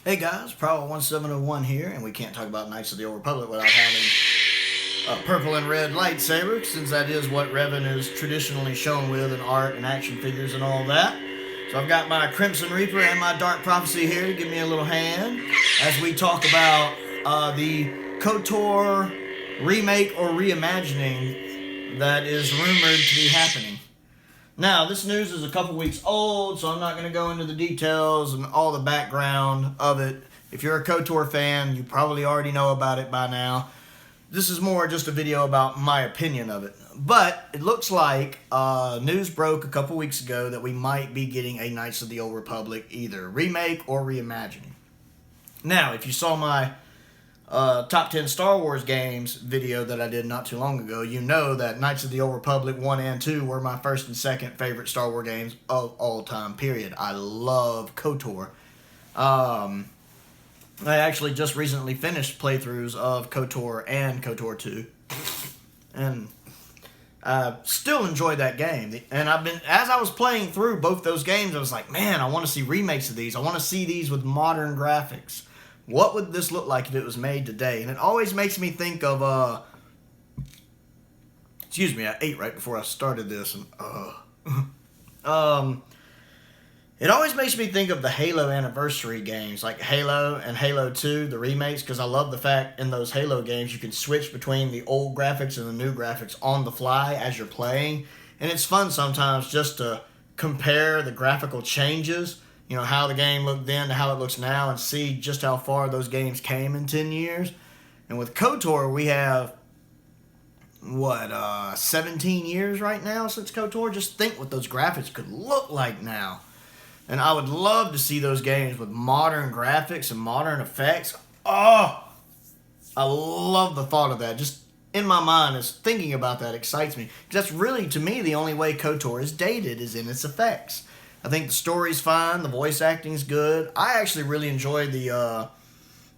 Hey guys, Prowl1701 here, and we can't talk about Knights of the Old Republic without having a purple and red lightsaber, since that is what Revan is traditionally shown with in art and action figures and all that. So I've got my Crimson Reaper and my Dark Prophecy here to give me a little hand as we talk about the KOTOR remake or reimagining that is rumored to be happening. Now, this news is a couple weeks old, so I'm not going to go into the details and all the background of it. If you're a KOTOR fan, you probably already know about it by now. This is more just a video about my opinion of it. But it looks like news broke a couple weeks ago that we might be getting a Knights of the Old Republic either remake or reimagining. Now, if you saw my top 10 Star Wars games video that I did not too long ago, you know that Knights of the Old Republic 1 and 2 were my first and second favorite Star Wars games of all time, period. I love KOTOR. I actually just recently finished playthroughs of KOTOR and KOTOR 2. And I still enjoy that game. And as I was playing through both those games, I was like, man, I want to see remakes of these. I want to see these with modern graphics. What would this look like if it was made today? And it always makes me think of, excuse me, I ate right before I started this. And, it always makes me think of the Halo anniversary games, like Halo and Halo 2, the remakes, because I love the fact in those Halo games you can switch between the old graphics and the new graphics on the fly as you're playing. And it's fun sometimes just to compare the graphical changes, you know, how the game looked then to how it looks now, and see just how far those games came in 10 years. And with KOTOR, we have, 17 years right now since KOTOR? Just think what those graphics could look like now. And I would love to see those games with modern graphics and modern effects. Oh, I love the thought of that. Just in my mind, as thinking about that excites me. Because that's really, to me, the only way KOTOR is dated is in its effects. I think the story's fine, the voice acting's good. I actually really enjoy the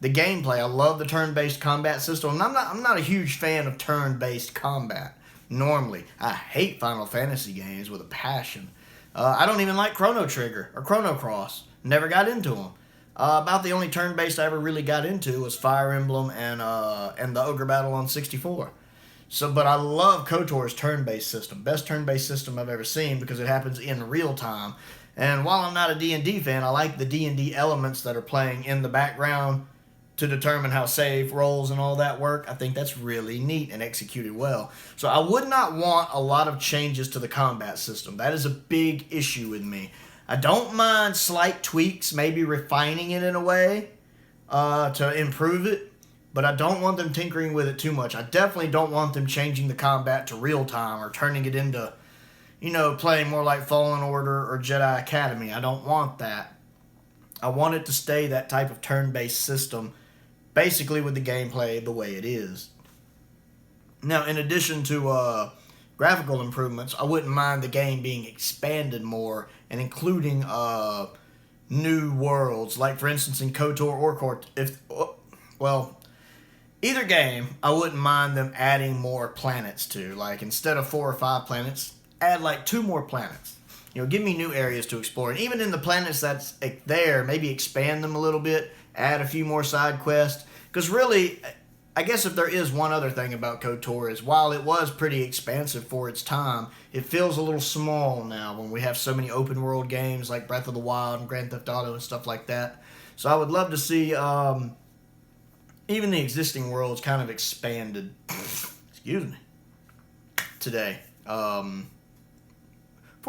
gameplay. I love the turn-based combat system. And I'm not a huge fan of turn-based combat normally. I hate Final Fantasy games with a passion. I don't even like Chrono Trigger or Chrono Cross. Never got into them. About the only turn-based I ever really got into was Fire Emblem and the Ogre Battle on 64. But I love KOTOR's turn-based system. Best turn-based system I've ever seen because it happens in real time. And while I'm not a D&D fan, I like the D&D elements that are playing in the background to determine how save rolls and all that work. I think that's really neat and executed well. So I would not want a lot of changes to the combat system. That is a big issue with me. I don't mind slight tweaks, maybe refining it in a way to improve it, but I don't want them tinkering with it too much. I definitely don't want them changing the combat to real time or turning it into, playing more like Fallen Order or Jedi Academy. I don't want that. I want it to stay that type of turn-based system, basically with the gameplay the way it is. Now, in addition to graphical improvements, I wouldn't mind the game being expanded more and including new worlds. Like, for instance, in KOTOR or either game, I wouldn't mind them adding more planets to. Like, instead of 4 or 5 planets, add like 2 more planets. Give me new areas to explore. And even in the planets that's there, maybe expand them a little bit, add a few more side quests. Because really, I guess if there is one other thing about KOTOR is while it was pretty expansive for its time, it feels a little small now when we have so many open world games like Breath of the Wild and Grand Theft Auto and stuff like that. So I would love to see even the existing worlds kind of expanded. Excuse me. Today. For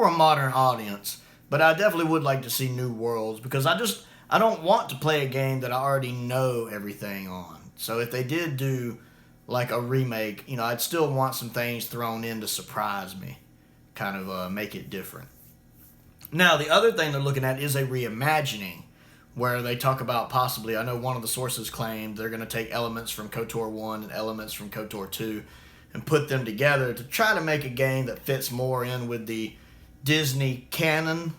a modern audience. But I definitely would like to see new worlds because I don't want to play a game that I already know everything on. So if they did do like a remake, I'd still want some things thrown in to surprise me. Kind of make it different. Now, the other thing they're looking at is a reimagining, where they talk about possibly, I know one of the sources claimed they're going to take elements from KOTOR 1 and elements from KOTOR 2 and put them together to try to make a game that fits more in with the Disney canon.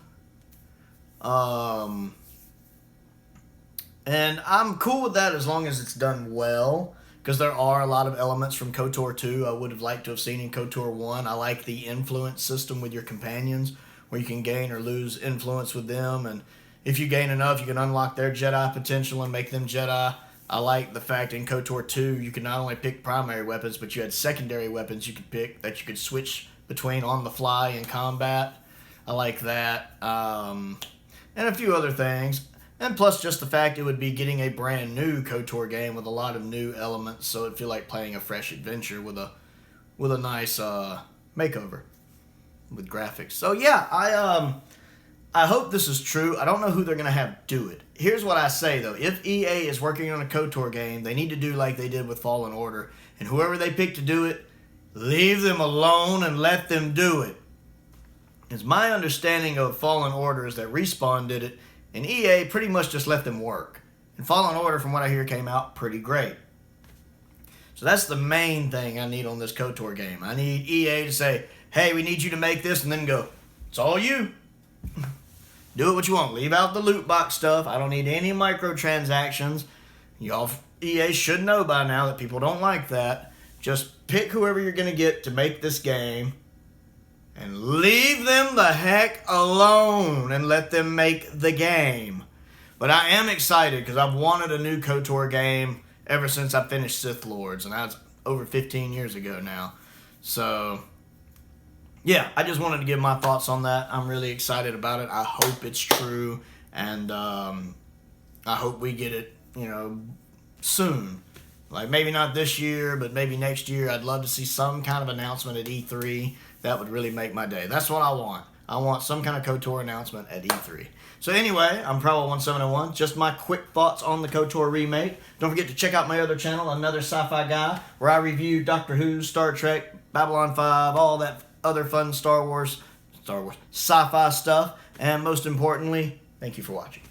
And I'm cool with that as long as it's done well, because there are a lot of elements from KOTOR 2 I would have liked to have seen in KOTOR 1. I like the influence system with your companions, where you can gain or lose influence with them, and if you gain enough, you can unlock their Jedi potential and make them Jedi. I like the fact in KOTOR 2 you could not only pick primary weapons, but you had secondary weapons you could pick that you could switch between on the fly in combat. I like that. And a few other things. And plus just the fact it would be getting a brand new KOTOR game with a lot of new elements, so it'd feel like playing a fresh adventure with a nice makeover with graphics. So yeah, I hope this is true. I don't know who they're going to have do it. Here's what I say, though. If EA is working on a KOTOR game, they need to do like they did with Fallen Order. And whoever they pick to do it, leave them alone and let them do it. It's my understanding of Fallen Order is that Respawn did it, and EA pretty much just let them work. And Fallen Order, from what I hear, came out pretty great. So that's the main thing I need on this KOTOR game. I need EA to say, hey, we need you to make this, and then go, it's all you. Do it what you want. Leave out the loot box stuff. I don't need any microtransactions. Y'all, EA should know by now that people don't like that. Just pick whoever you're going to get to make this game and leave them the heck alone and let them make the game. But I am excited because I've wanted a new KOTOR game ever since I finished Sith Lords, and that's over 15 years ago now. So yeah, I just wanted to give my thoughts on that. I'm really excited about it. I hope it's true, and I hope we get it, soon. Like, maybe not this year, but maybe next year. I'd love to see some kind of announcement at E3. That would really make my day. That's what I want. I want some kind of KOTOR announcement at E3. So anyway, I'm Prowl1701. Just my quick thoughts on the KOTOR remake. Don't forget to check out my other channel, Another Sci-Fi Guy, where I review Doctor Who, Star Trek, Babylon 5, all that other fun Star Wars, sci-fi stuff. And most importantly, thank you for watching.